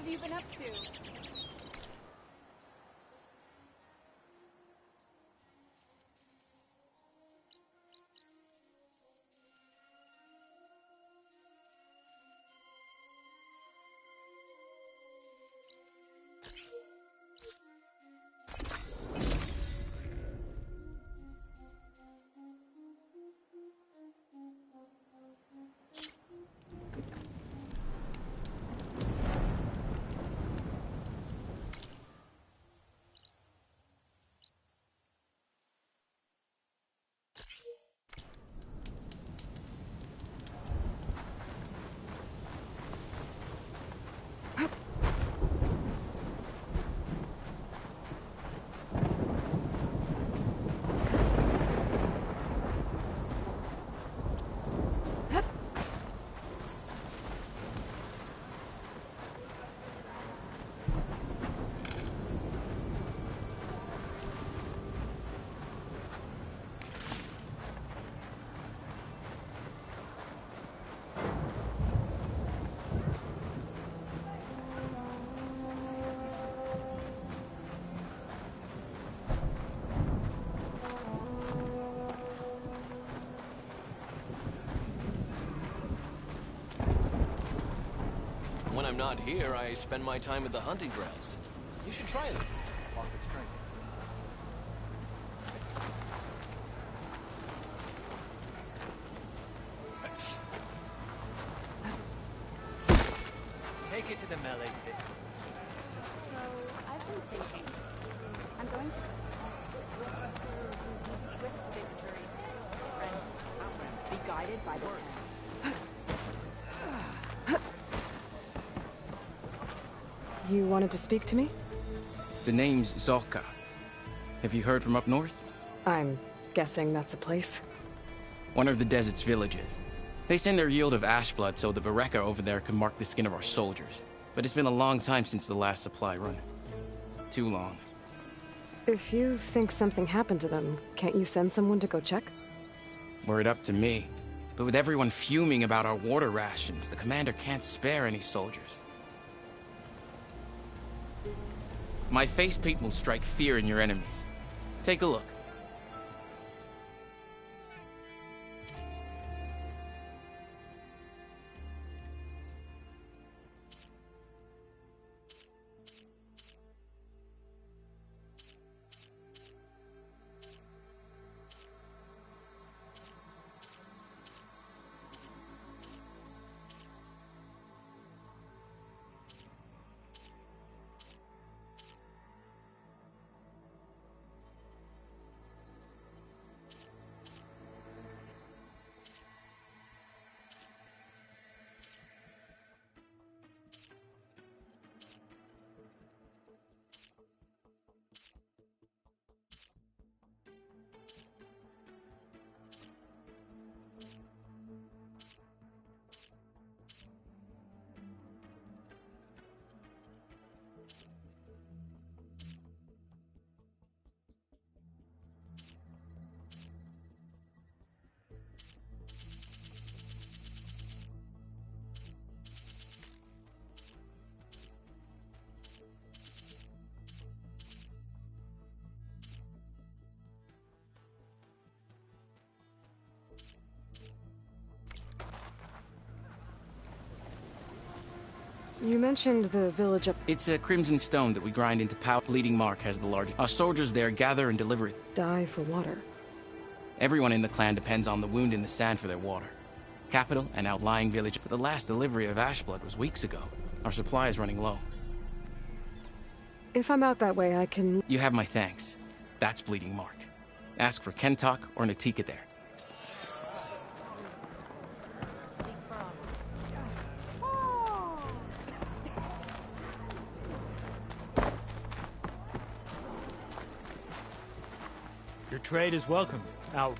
have you been up to? When I'm not here, I spend my time at the hunting grounds. You should try them. Take it to the melee pit. So, I've been thinking. I'm going to swift victory. Friend, be guided by the hand. You wanted to speak to me? The name's Zolka. Have you heard from up north? I'm guessing that's a place. One of the desert's villages. They send their yield of ashblood so the Bereka over there can mark the skin of our soldiers. But it's been a long time since the last supply run. Too long. If you think something happened to them, can't you send someone to go check? Were it up to me. But with everyone fuming about our water rations, the commander can't spare any soldiers. My face paint will strike fear in your enemies. Take a look. You mentioned the village up... It's a crimson stone that we grind into powder. Bleeding Mark has the largest. Our soldiers there gather and deliver it. Die for water. Everyone in the clan depends on the wound in the sand for their water. Capital and outlying village, but the last delivery of ashblood was weeks ago. Our supply is running low. If I'm out that way, I can... You have my thanks. That's Bleeding Mark. Ask for Kentok or Natika there. Your trade is welcomed. Out.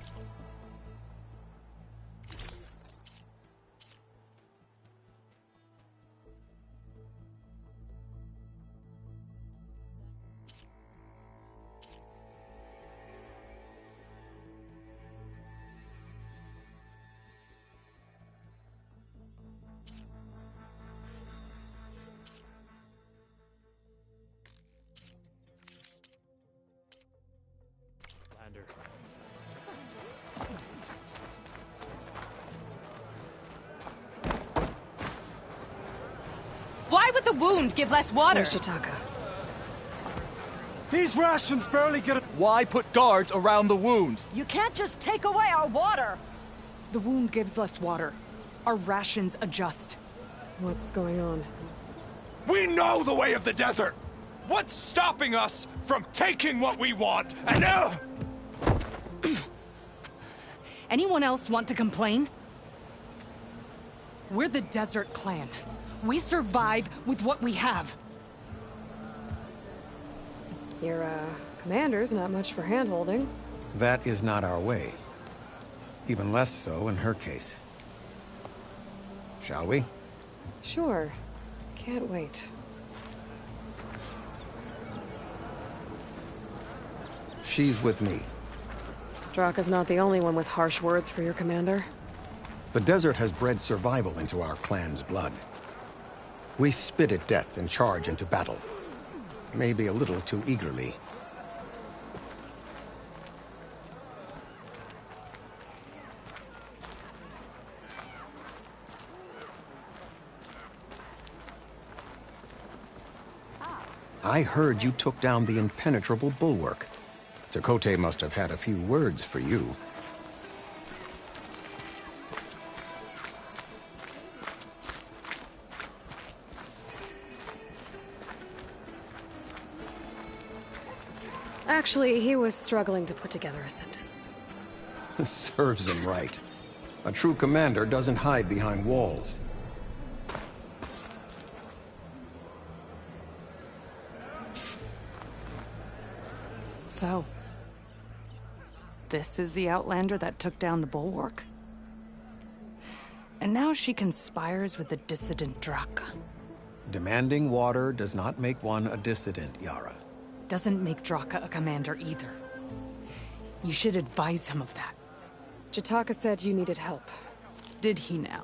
Commander. Why would the wound give less water? There's Jataka. These rations barely get a... Why put guards around the wound? You can't just take away our water! The wound gives less water. Our rations adjust. What's going on? We know the way of the desert! What's stopping us from taking what we want? And Anyone else want to complain? We're the Desert Clan. We survive with what we have. Your, commander's not much for hand-holding. That is not our way. Even less so in her case. Shall we? Sure. Can't wait. She's with me. Draka's not the only one with harsh words for your commander. The desert has bred survival into our clan's blood. We spit at death and charge into battle. Maybe a little too eagerly. I heard you took down the impenetrable bulwark. Tekotteh must have had a few words for you. Actually, he was struggling to put together a sentence. Serves him right. A true commander doesn't hide behind walls. So, this is the Outlander that took down the bulwark? And now she conspires with the dissident Draka. Demanding water does not make one a dissident, Yara. Doesn't make Draka a commander either. You should advise him of that. Jataka said you needed help. Did he now?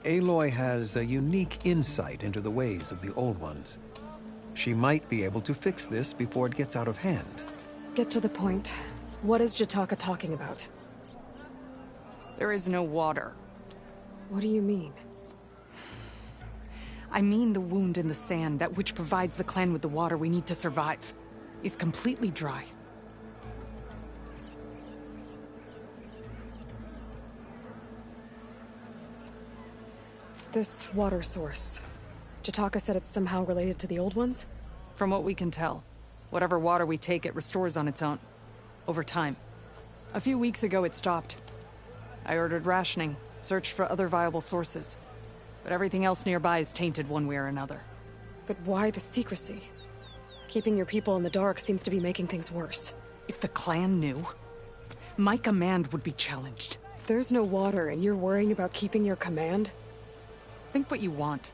Aloy has a unique insight into the ways of the Old Ones. She might be able to fix this before it gets out of hand. Get to the point. What is Jataka talking about? There is no water. What do you mean? I mean the wound in the sand, that which provides the clan with the water we need to survive, is completely dry. This water source. Jataka said it's somehow related to the Old Ones? From what we can tell, whatever water we take, it restores on its own. Over time. A few weeks ago, it stopped. I ordered rationing, searched for other viable sources. But everything else nearby is tainted one way or another. But why the secrecy? Keeping your people in the dark seems to be making things worse. If the clan knew, my command would be challenged. There's no water and you're worrying about keeping your command? Think what you want.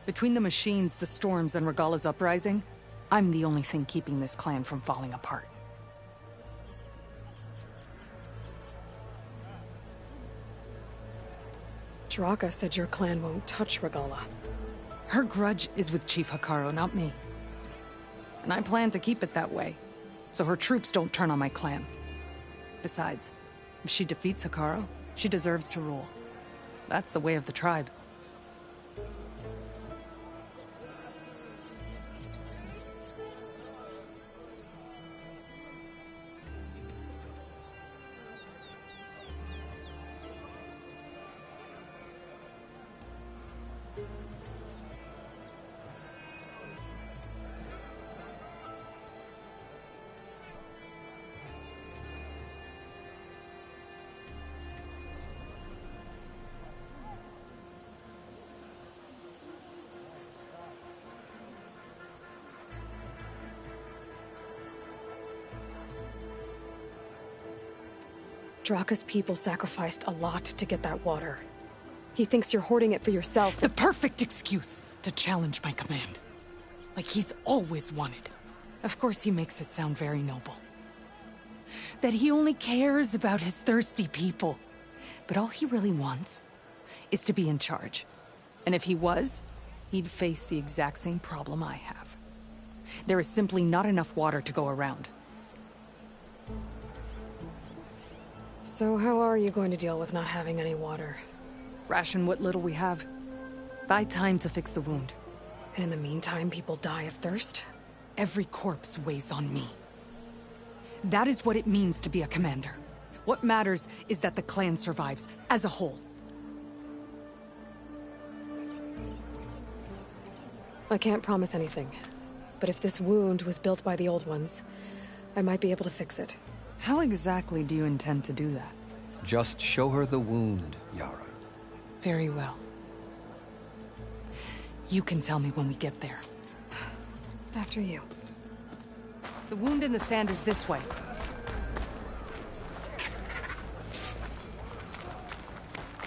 Between the machines, the storms, and Regalla's uprising, I'm the only thing keeping this clan from falling apart. Draka said your clan won't touch Regalla. Her grudge is with Chief Hekarro, not me. And I plan to keep it that way, so her troops don't turn on my clan. Besides, if she defeats Hekarro, she deserves to rule. That's the way of the tribe. Draka's people sacrificed a lot to get that water. He thinks you're hoarding it for yourself. The perfect excuse to challenge my command. Like he's always wanted. Of course he makes it sound very noble. That he only cares about his thirsty people. But all he really wants is to be in charge. And if he was, he'd face the exact same problem I have. There is simply not enough water to go around. So how are you going to deal with not having any water? Ration what little we have. Buy time to fix the wound. And in the meantime, people die of thirst? Every corpse weighs on me. That is what it means to be a commander. What matters is that the clan survives, as a whole. I can't promise anything. But if this wound was built by the old ones, I might be able to fix it. How exactly do you intend to do that? Just show her the wound, Yara. Very well. You can tell me when we get there. After you. The wound in the sand is this way.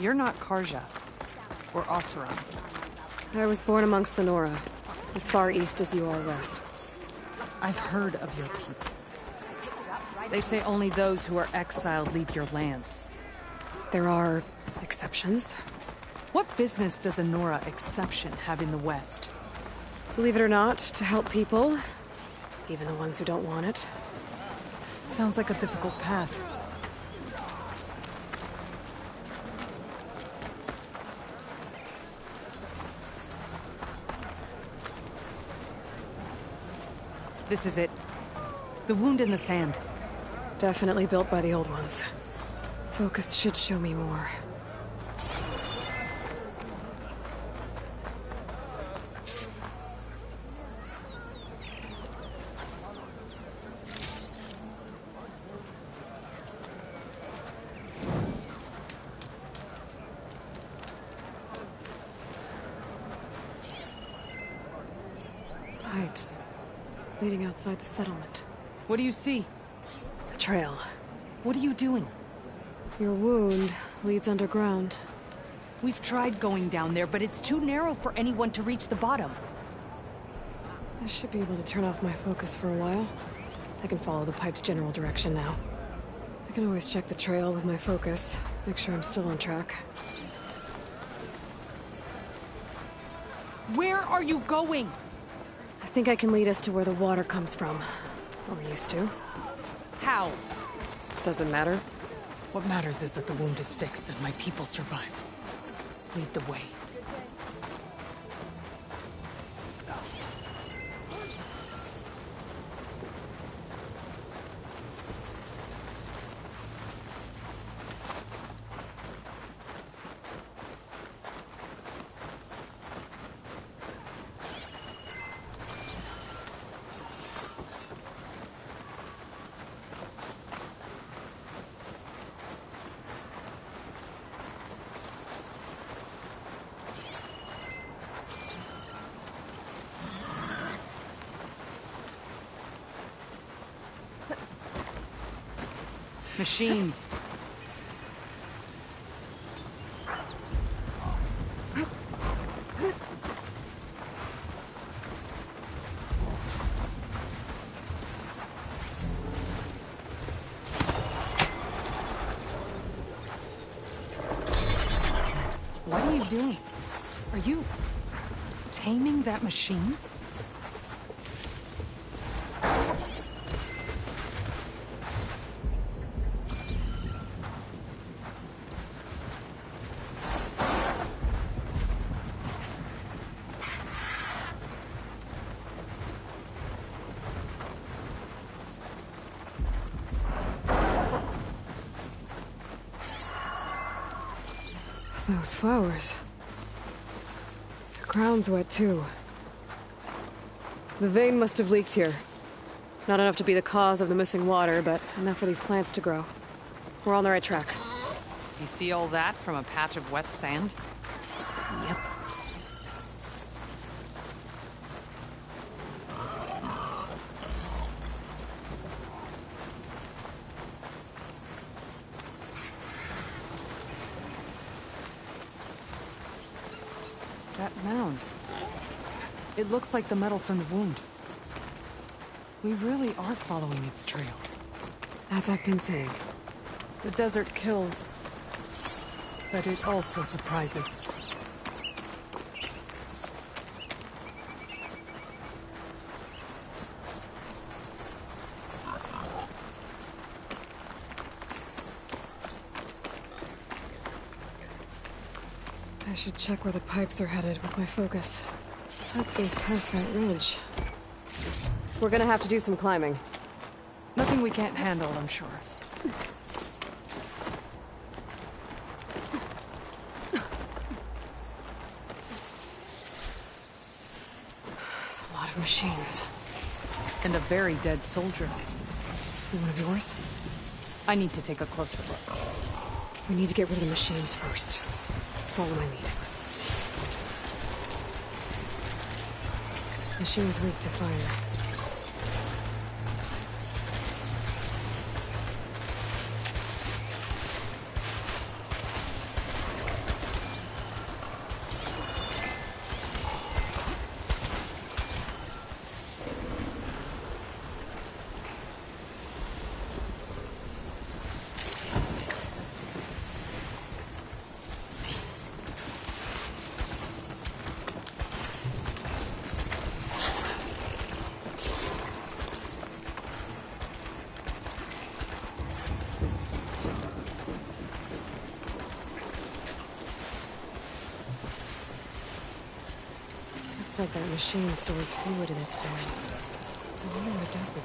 You're not Karja. Or Oseram. I was born amongst the Nora, as far east as you are west. I've heard of your people. They say only those who are exiled leave your lands. There are exceptions. What business does a Nora exception have in the West? Believe it or not, to help people, even the ones who don't want it. Sounds like a difficult path. This is it. The wound in the sand. Definitely built by the old ones. Focus should show me more. Pipes leading outside the settlement. What do you see? A trail. What are you doing? Your wound leads underground. We've tried going down there, but it's too narrow for anyone to reach the bottom. I should be able to turn off my focus for a while. I can follow the pipe's general direction now. I can always check the trail with my focus, make sure I'm still on track. Where are you going? I think I can lead us to where the water comes from. Or used to. How? Doesn't matter. What matters is that the wound is fixed and my people survive. Lead the way. Machines. What are you doing? Are you taming that machine? Those flowers. The ground's wet too. The vein must have leaked here. Not enough to be the cause of the missing water, but enough for these plants to grow. We're on the right track. You see all that from a patch of wet sand? Yep. That mound. It looks like the metal from the wound. We really are following its trail. As I've been saying. The desert kills, but it also surprises. I should check where the pipes are headed with my focus. That goes past that ridge. We're gonna have to do some climbing. Nothing we can't handle, I'm sure. It's a lot of machines. And a very dead soldier. Is he one of yours? I need to take a closer look. We need to get rid of the machines first. Follow my lead. Machine's weak to fire. Looks like that machine stores fluid in its tank. I wonder what it does with it.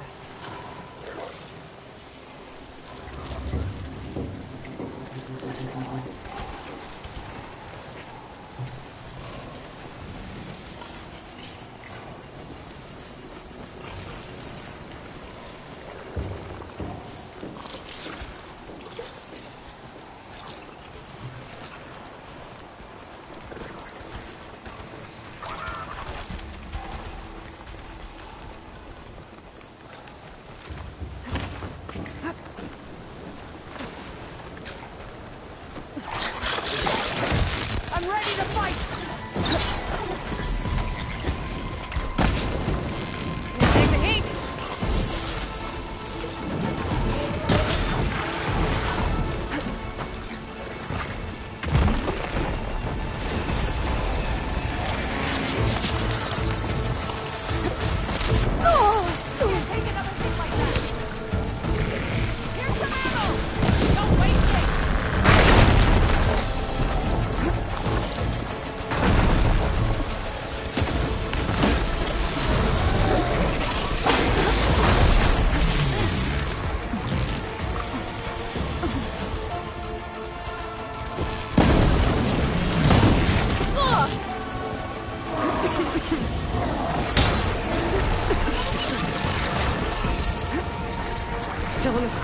Still in this.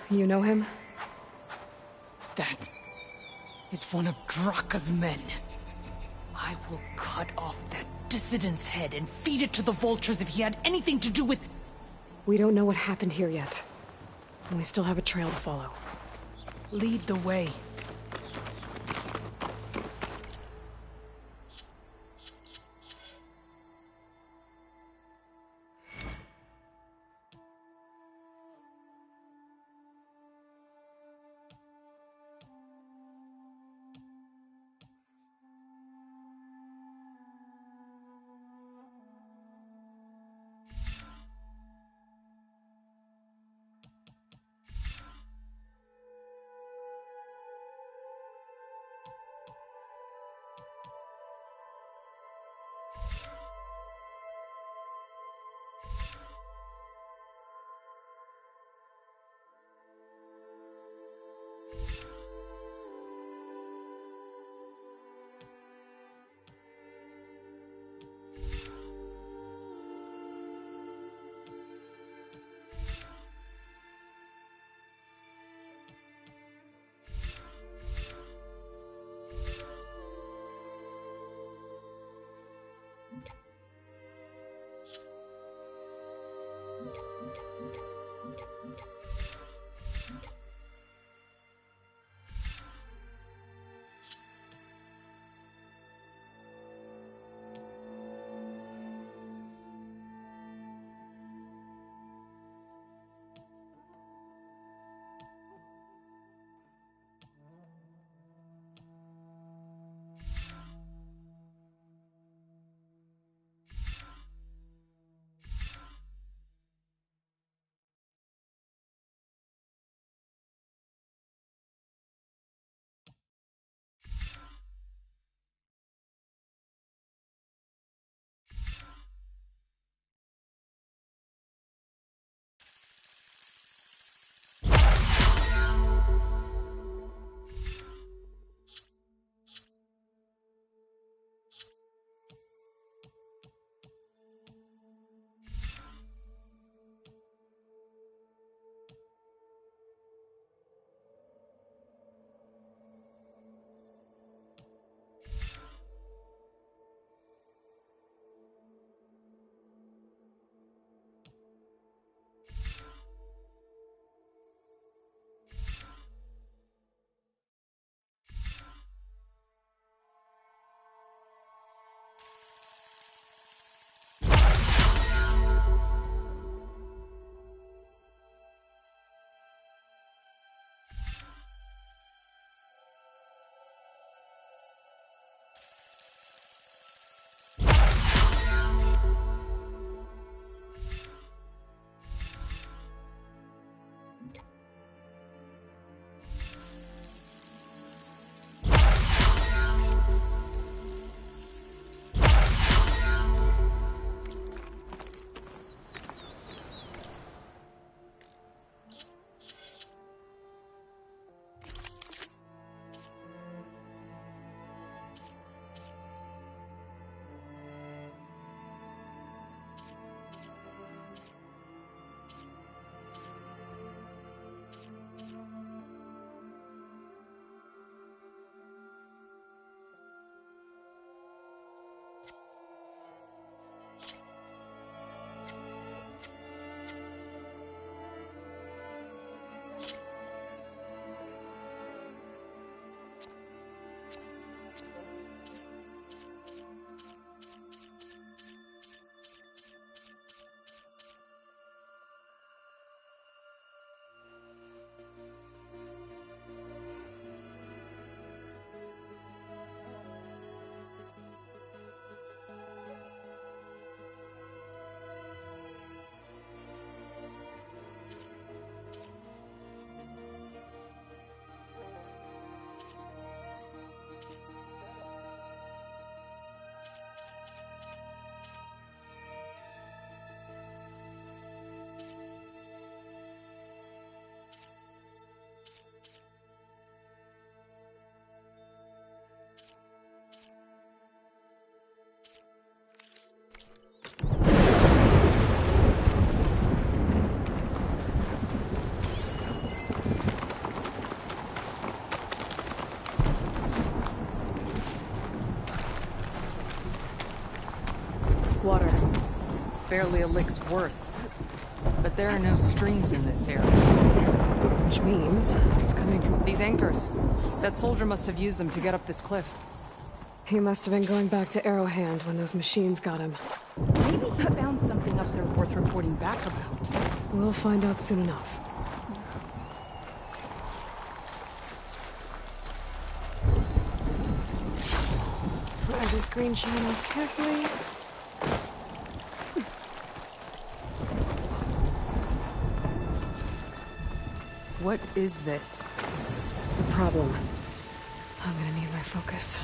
You know him? That is one of Draka's men. I will cut off that dissident's head and feed it to the vultures if he had anything to do with... We don't know what happened here yet. And we still have a trail to follow. Lead the way. necessarily a lick's worth. But there are no streams in this area. Which means it's coming from... These anchors. That soldier must have used them to get up this cliff. He must have been going back to Arrowhand when those machines got him. Maybe he found something up there worth reporting back about. We'll find out soon enough. Put the screen shine off carefully. What is this? The problem. I'm gonna need my focus.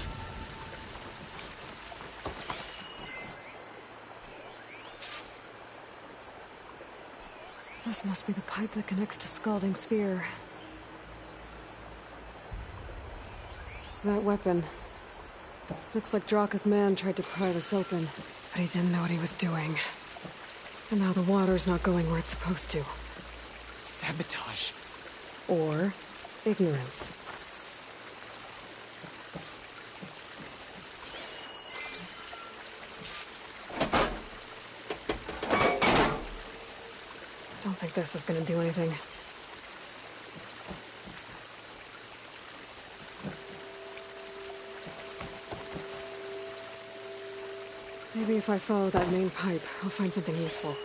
This must be the pipe that connects to Scalding Spear. That weapon. Looks like Draka's man tried to pry this open, but he didn't know what he was doing. And now the water's not going where it's supposed to. Sabotage. Or ignorance. Don't think this is gonna do anything. Maybe if I follow that main pipe, I'll find something useful.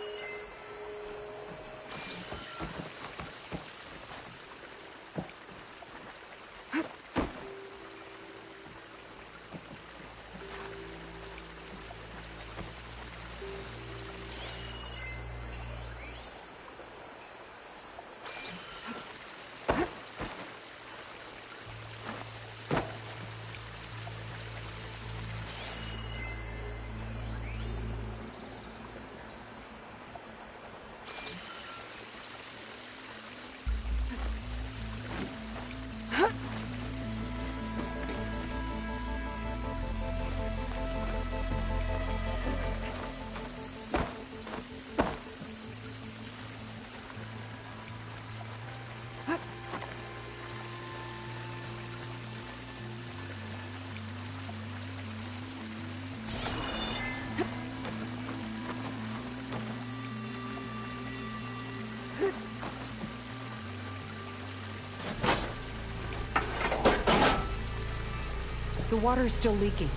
The water's still leaking.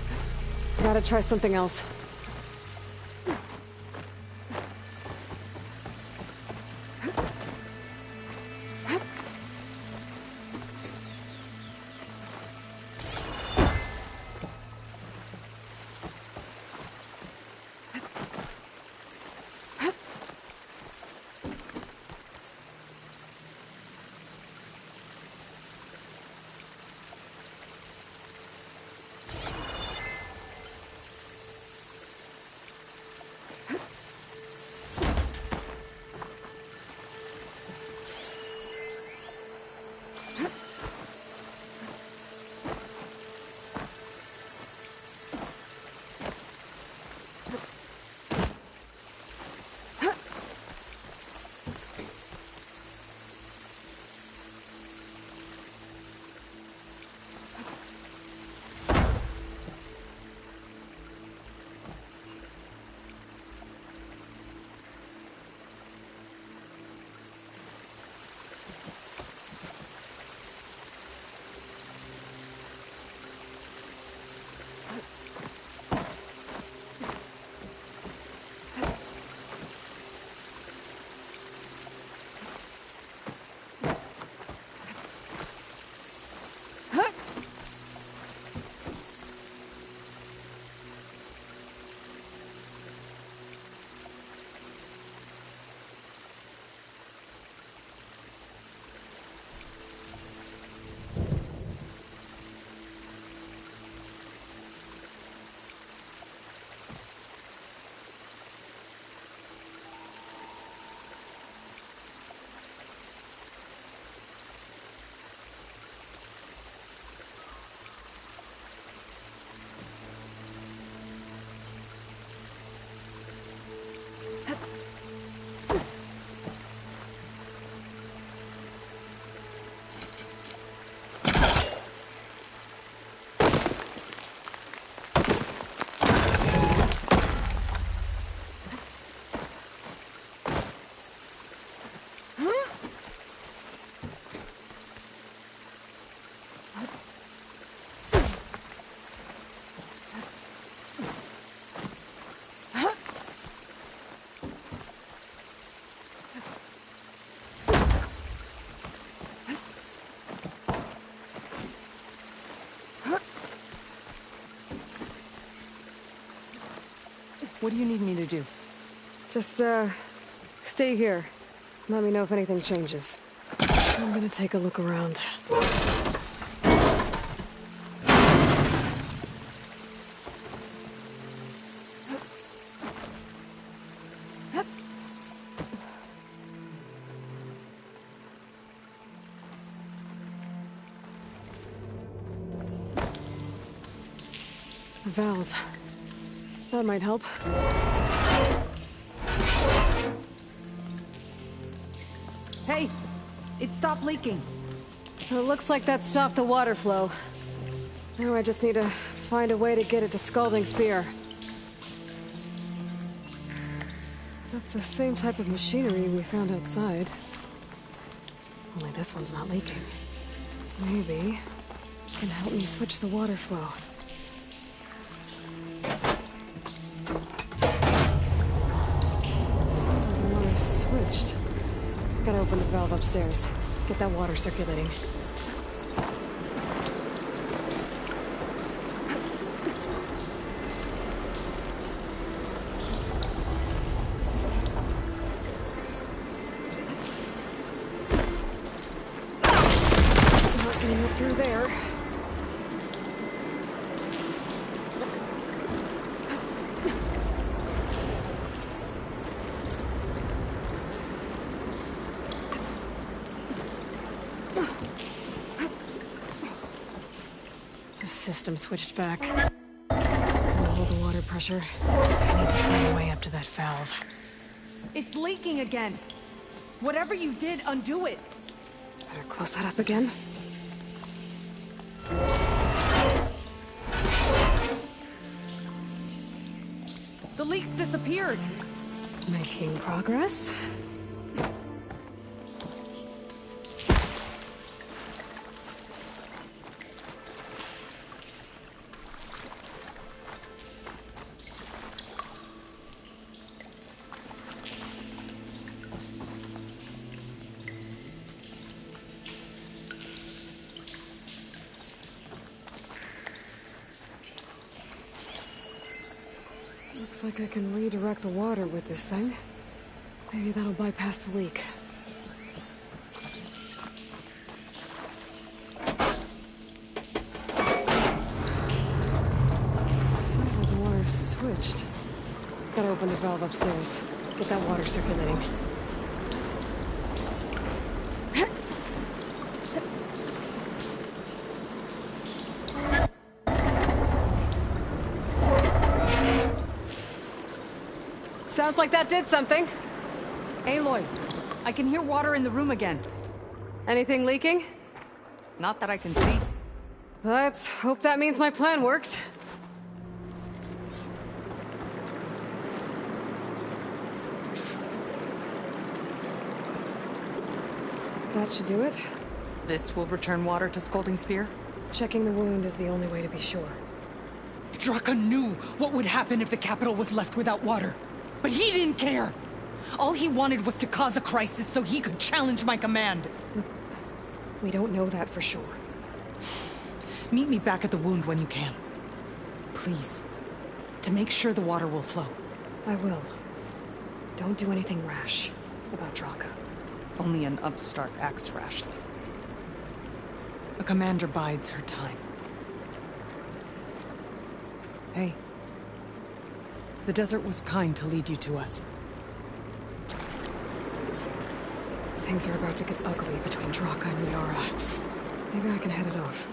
Gotta try something else. What do you need me to do? Just, stay here. Let me know if anything changes. I'm gonna take a look around. A valve. That might help. Hey! It stopped leaking. It looks like that stopped the water flow. Now I just need to find a way to get it to Scalding Spear. That's the same type of machinery we found outside. Only this one's not leaking. Maybe it can help me switch the water flow. Sounds like the water's switched. Gotta open the valve upstairs. Get that water circulating. Not getting up through there. The system switched back. Couldn't hold the water pressure. I need to find a way up to that valve. It's leaking again. Whatever you did, undo it. Better close that up again. The leaks disappeared. Making progress. Looks like I can redirect the water with this thing. Maybe that'll bypass the leak. Sounds like the water's switched. Gotta open the valve upstairs. Get that water circulating. Sounds like that did something. Aloy, I can hear water in the room again. Anything leaking? Not that I can see. Let's hope that means my plan worked. That should do it. This will return water to Scalding Spear? Checking the wound is the only way to be sure. Draka knew what would happen if the capital was left without water. But he didn't care! All he wanted was to cause a crisis so he could challenge my command. We don't know that for sure. Meet me back at the wound when you can. Please. To make sure the water will flow. I will. Don't do anything rash about Draka. Only an upstart acts rashly. A commander bides her time. Hey. The desert was kind to lead you to us. Things are about to get ugly between Draka and Yara. Maybe I can head it off.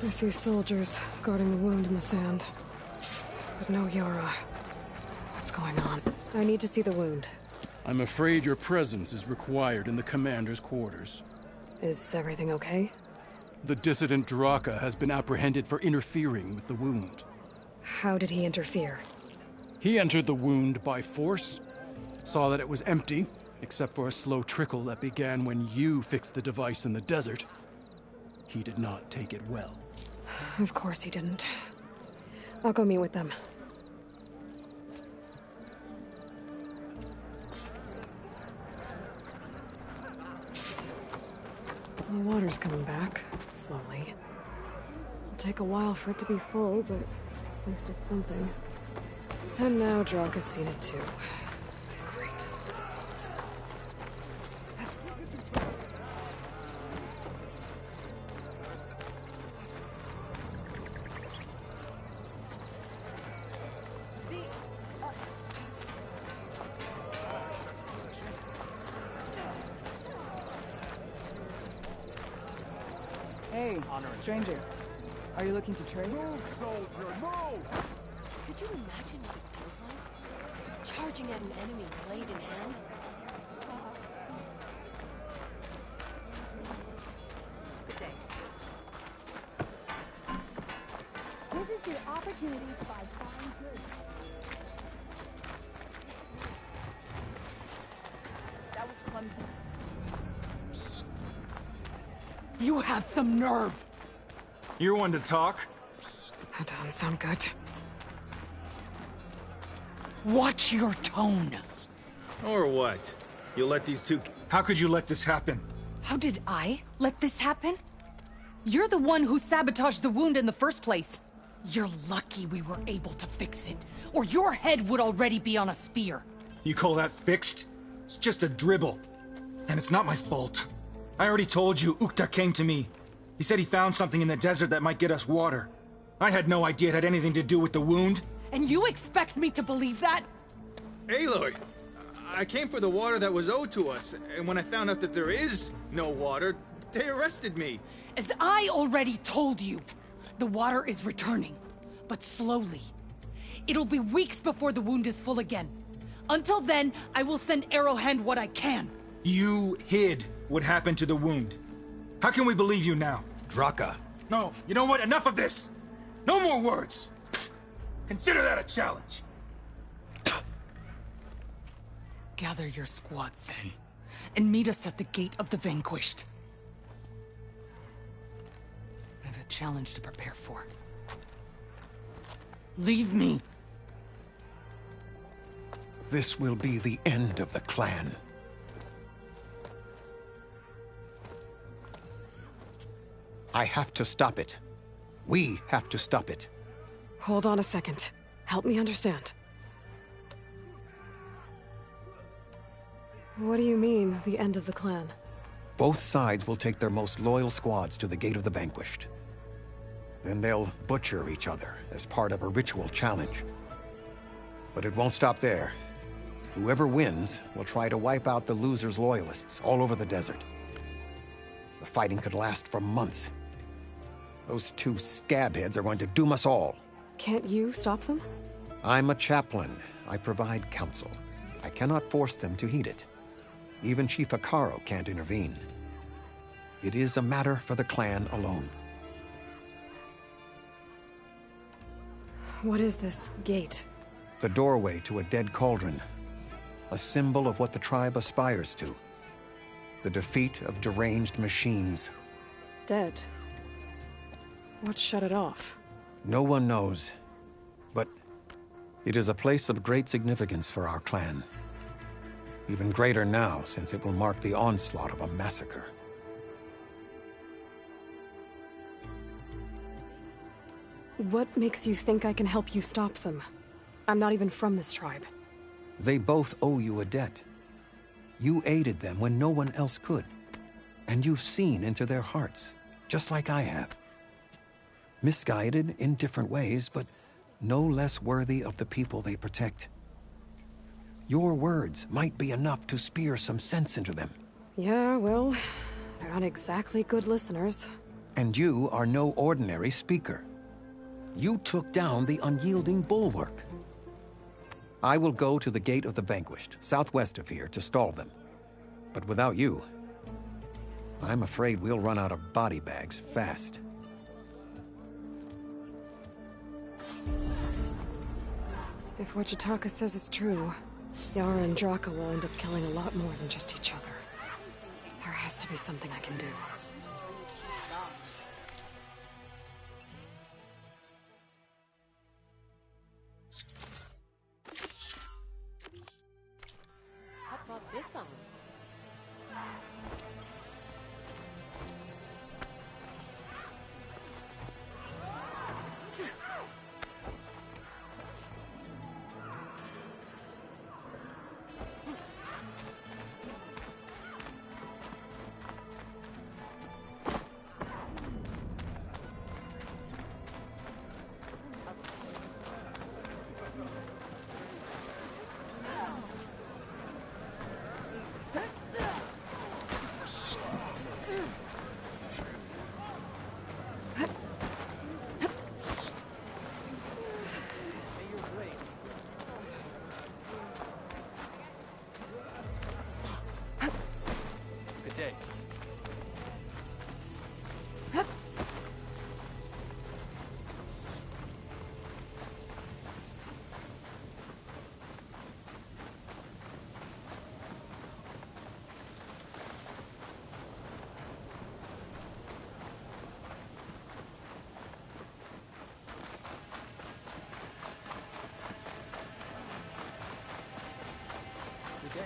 I see soldiers guarding the wound in the sand. But no Yara. What's going on? I need to see the wound. I'm afraid your presence is required in the commander's quarters. Is everything okay? The dissident Draka has been apprehended for interfering with the wound. How did he interfere? He entered the wound by force, saw that it was empty, except for a slow trickle that began when you fixed the device in the desert. He did not take it well. Of course he didn't. I'll go meet with them. The water's coming back, slowly. It'll take a while for it to be full, but at least it's something. And now Draka's seen it too. Great. Hey, stranger. Are you looking to trade? Move, soldier, move! Could you imagine what it feels like? Charging at an enemy blade in hand? Good day. This is your opportunity to buy fine goods. That was clumsy. You have some nerve! You're one to talk? That doesn't sound good. Watch your tone! Or what? You'll let these two... How could you let this happen? How did I let this happen? You're the one who sabotaged the wound in the first place. You're lucky we were able to fix it, or your head would already be on a spear. You call that fixed? It's just a dribble. And it's not my fault. I already told you, Ukta came to me. He said he found something in the desert that might get us water. I had no idea it had anything to do with the wound. And you expect me to believe that? Aloy! I came for the water that was owed to us, and when I found out that there is no water, they arrested me. As I already told you, the water is returning, but slowly. It'll be weeks before the wound is full again. Until then, I will send Arrowhand what I can. You hid what happened to the wound. How can we believe you now? Draka. No, you know what? Enough of this! No more words! Consider that a challenge! Gather your squads then, and meet us at the Gate of the Vanquished. I have a challenge to prepare for. Leave me! This will be the end of the clan. I have to stop it. We have to stop it. Hold on a second. Help me understand. What do you mean, the end of the clan? Both sides will take their most loyal squads to the Gate of the Vanquished. Then they'll butcher each other as part of a ritual challenge. But it won't stop there. Whoever wins will try to wipe out the loser's loyalists all over the desert. The fighting could last for months. Those two scabheads are going to doom us all. Can't you stop them? I'm a chaplain. I provide counsel. I cannot force them to heed it. Even Chief Hekarro can't intervene. It is a matter for the clan alone. What is this gate? The doorway to a dead cauldron. A symbol of what the tribe aspires to. The defeat of deranged machines. Dead. What shut it off? No one knows. But it is a place of great significance for our clan. Even greater now, since it will mark the onslaught of a massacre. What makes you think I can help you stop them? I'm not even from this tribe. They both owe you a debt. You aided them when no one else could. And you've seen into their hearts, just like I have. Misguided in different ways, but no less worthy of the people they protect. Your words might be enough to spear some sense into them. Yeah, well, they're not exactly good listeners. And you are no ordinary speaker. You took down the unyielding bulwark. I will go to the Gate of the Vanquished, southwest of here, to stall them. But without you, I'm afraid we'll run out of body bags fast. If what Jataka says is true, Yara and Draka will end up killing a lot more than just each other. There has to be something I can do. What brought this on? Good day. Good day.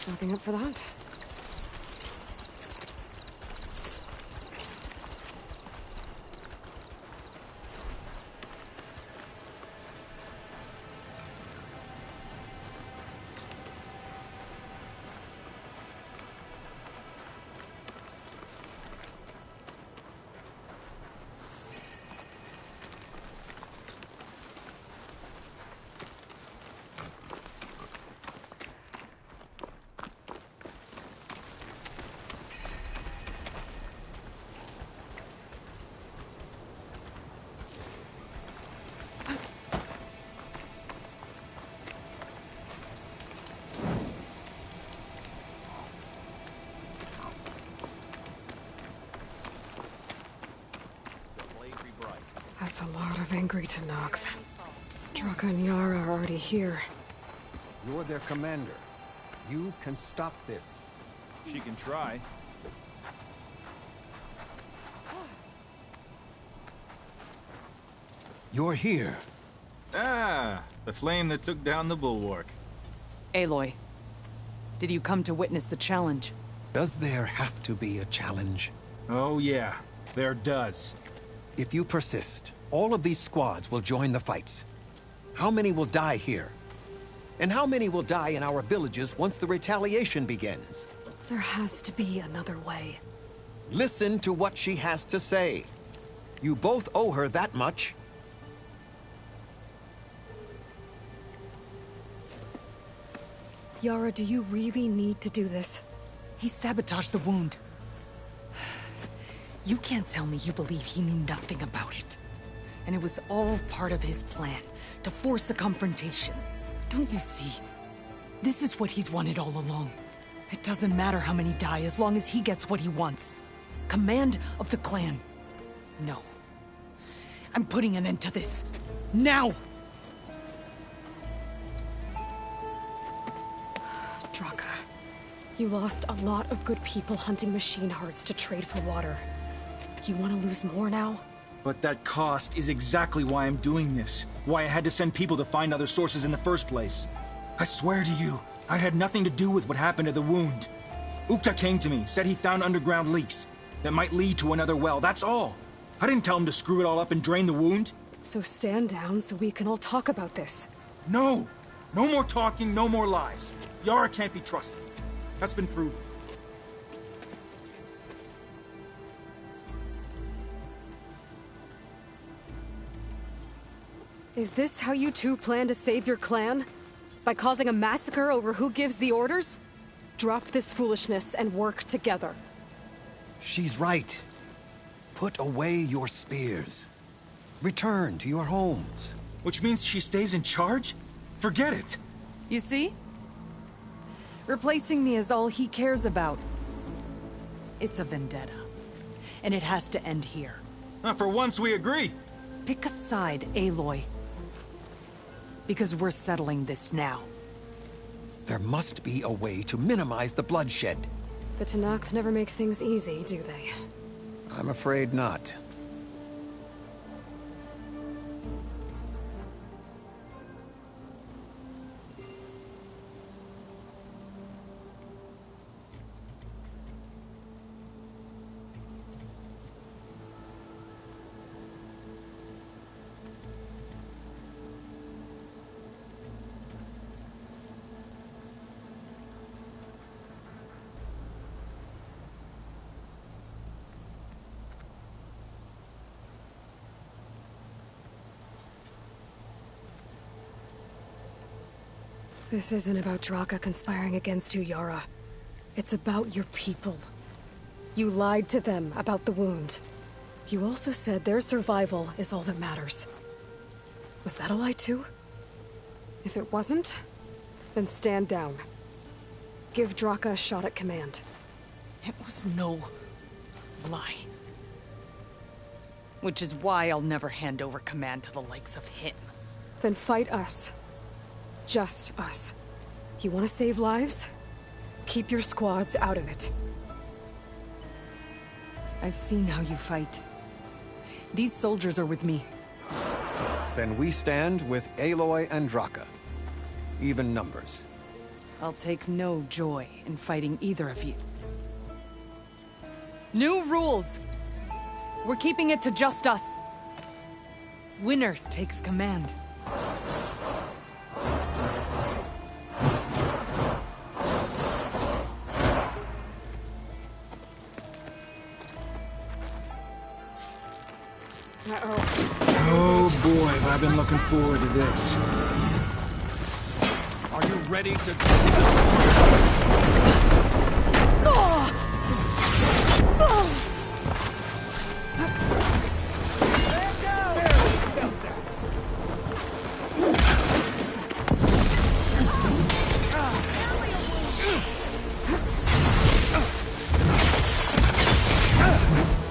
Nothing up for the hunt. That's a lot of angry Tenakth. Draka and Yara are already here. You're their commander. You can stop this. She can try. You're here. Ah, the flame that took down the bulwark. Aloy, did you come to witness the challenge? Does there have to be a challenge? Oh yeah, there does. If you persist, all of these squads will join the fights. How many will die here? And how many will die in our villages once the retaliation begins? There has to be another way. Listen to what she has to say. You both owe her that much. Yara, do you really need to do this? He sabotaged the wound. You can't tell me you believe he knew nothing about it. And it was all part of his plan, to force a confrontation. Don't you see? This is what he's wanted all along. It doesn't matter how many die as long as he gets what he wants. Command of the clan. No. I'm putting an end to this. Now! Draka, you lost a lot of good people hunting machine hearts to trade for water. You want to lose more now? But that cost is exactly why I'm doing this. Why I had to send people to find other sources in the first place. I swear to you, I had nothing to do with what happened to the wound. Ukta came to me, said he found underground leaks that might lead to another well, that's all. I didn't tell him to screw it all up and drain the wound. So stand down so we can all talk about this. No! No more talking, no more lies. Yara can't be trusted. That's been proven. Is this how you two plan to save your clan? By causing a massacre over who gives the orders? Drop this foolishness and work together. She's right. Put away your spears. Return to your homes. Which means she stays in charge? Forget it. You see? Replacing me is all he cares about. It's a vendetta. And it has to end here. For once we agree. Pick a side, Aloy. Because we're settling this now. There must be a way to minimize the bloodshed. The Tenakth never make things easy, do they? I'm afraid not. This isn't about Draka conspiring against you, Yara. It's about your people. You lied to them about the wound. You also said their survival is all that matters. Was that a lie too? If it wasn't, then stand down. Give Draka a shot at command. It was no lie. Which is why I'll never hand over command to the likes of him. Then fight us. Just us. You want to save lives? Keep your squads out of it. I've seen how you fight. These soldiers are with me. Then we stand with Aloy and Draka. Even numbers. I'll take no joy in fighting either of you. New rules! We're keeping it to just us. Winner takes command. Oh boy, have I been looking forward to this. Are you ready to...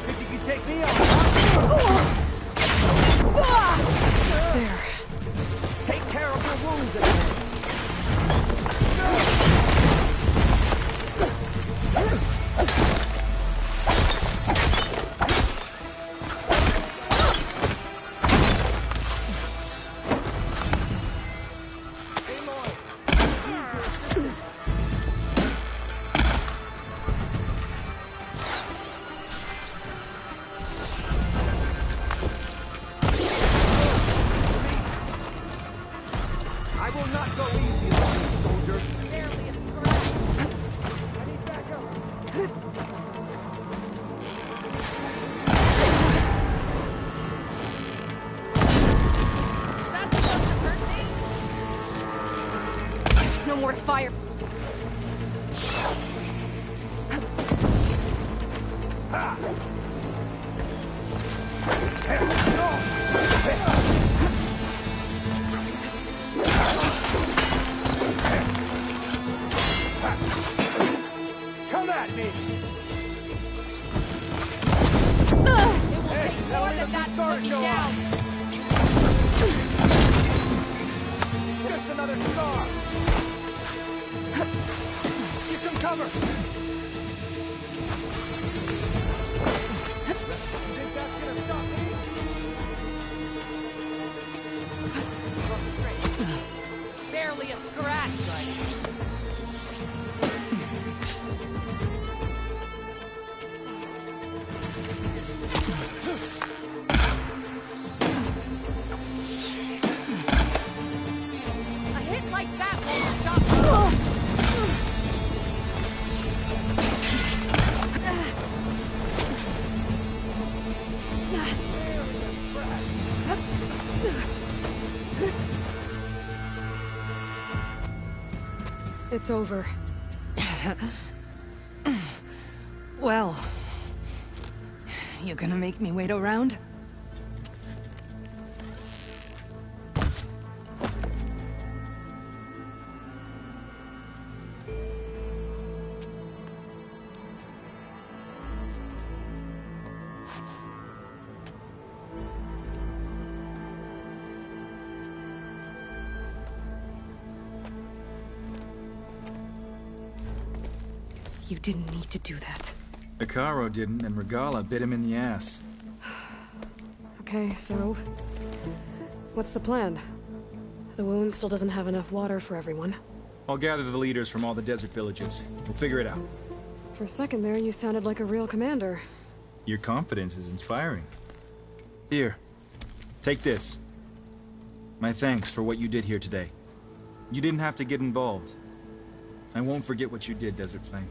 Think you can take me on? There's no more to fire. Come at me! More than that to put me down. Just another scar! Get some cover! You think that's gonna stop me? Barely a scratch. A hit like that won't stop It's over. Well, you gonna make me wait around? You didn't need to do that. Icaro didn't, and Regala bit him in the ass. Okay, so... what's the plan? The wound still doesn't have enough water for everyone. I'll gather the leaders from all the desert villages. We'll figure it out. For a second there, you sounded like a real commander. Your confidence is inspiring. Here, take this. My thanks for what you did here today. You didn't have to get involved. I won't forget what you did, Desert Flame.